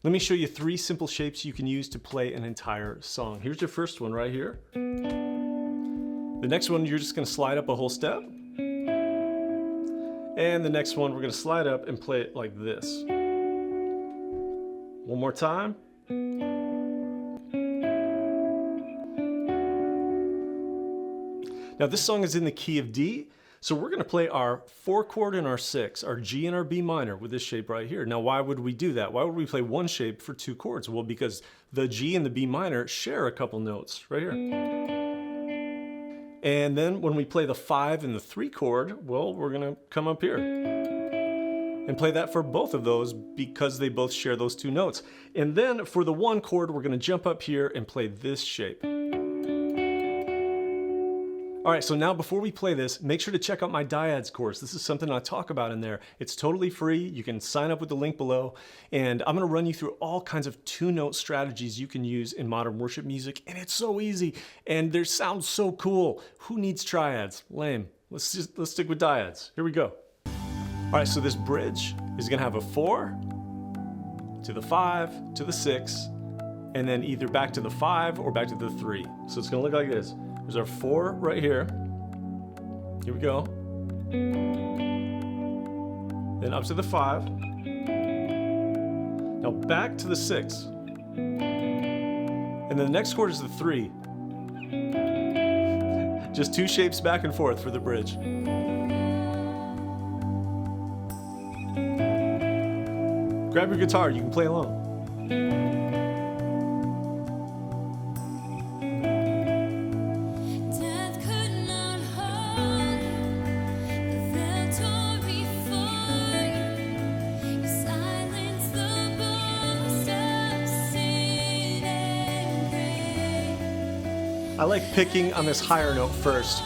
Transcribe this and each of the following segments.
Let me show you 3 simple shapes you can use to play an entire song. Here's your first one right here. The next one, you're just gonna slide up a whole step. And the next one, we're gonna slide up and play it like this. One more time. Now this song is in the key of D, so we're gonna play our 4 chord and our 6, our G and our B minor with this shape right here. Now why would we do that? Why would we play one shape for 2 chords? Well, because the G and the B minor share a couple notes right here. And then when we play the 5 and the 3 chord, well, we're gonna come up here and play that for both of those because they both share those 2 notes. And then for the 1 chord, we're gonna jump up here and play this shape. All right, so now before we play this, make sure to check out my Dyads course. This is something I talk about in there. It's totally free. You can sign up with the link below. And I'm gonna run you through all kinds of 2-note strategies you can use in modern worship music. And it's so easy. And they sound so cool. Who needs triads? Lame. Let's stick with Dyads. Here we go. All right, so this bridge is gonna have a 4 to the 5 to the 6, and then either back to the 5 or back to the 3. So it's gonna look like this. There's our 4 right here. Here we go. Then up to the 5. Now back to the 6. And then the next chord is the 3. Just 2 shapes back and forth for the bridge. Grab your guitar, you can play along. I like picking on this higher note first.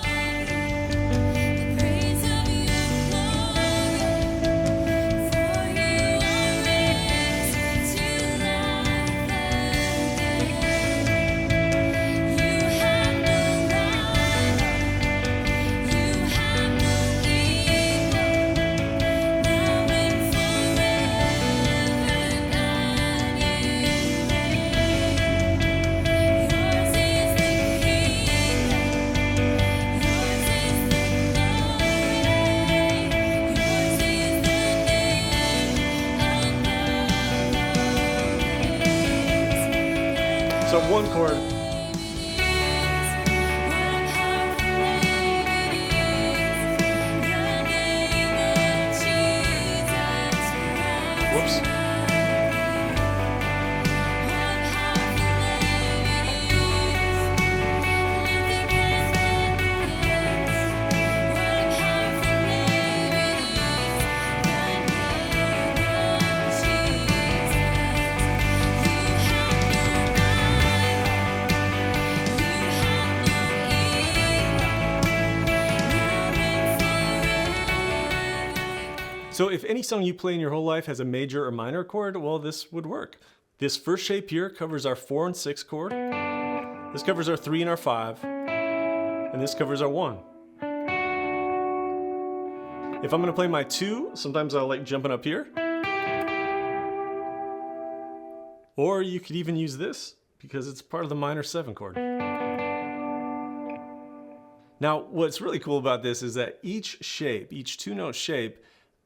So 1 chord. Whoops. So if any song you play in your whole life has a major or minor chord, well, this would work. This first shape here covers our 4 and 6 chord. This covers our 3 and our 5. And this covers our 1. If I'm gonna play my 2, sometimes I like jumping up here. Or you could even use this because it's part of the minor 7 chord. Now, what's really cool about this is that each shape, each 2-note shape,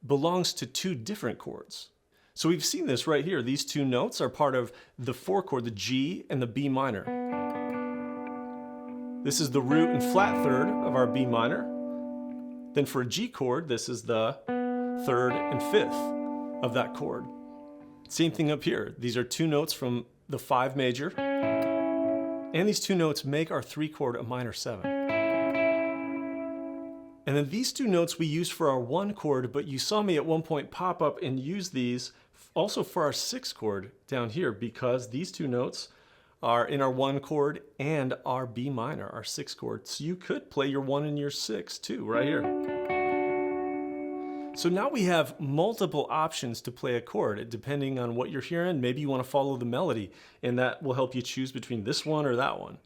belongs to 2 different chords. So we've seen this right here. These 2 notes are part of the 4 chord, the G and the B minor. This is the root and flat 3rd of our B minor. Then for a G chord, this is the 3rd and 5th of that chord. Same thing up here. These are 2 notes from the 5 major. And these 2 notes make our 3 chord a minor 7. And then these 2 notes we use for our 1 chord, but you saw me at one point pop up and use these also for our 6 chord down here because these 2 notes are in our 1 chord and our B minor, our 6 chord. So you could play your 1 and your 6 too, right here. So now we have multiple options to play a chord depending on what you're hearing. Maybe you want to follow the melody and that will help you choose between this one or that one.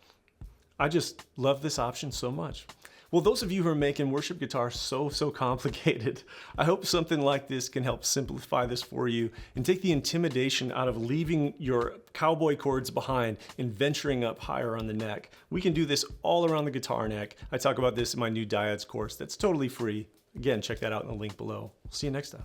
I just love this option so much. Well, those of you who are making worship guitar so complicated, I hope something like this can help simplify this for you and take the intimidation out of leaving your cowboy chords behind and venturing up higher on the neck. We can do this all around the guitar neck. I talk about this in my new dyads course that's totally free. Again, check that out in the link below. See you next time.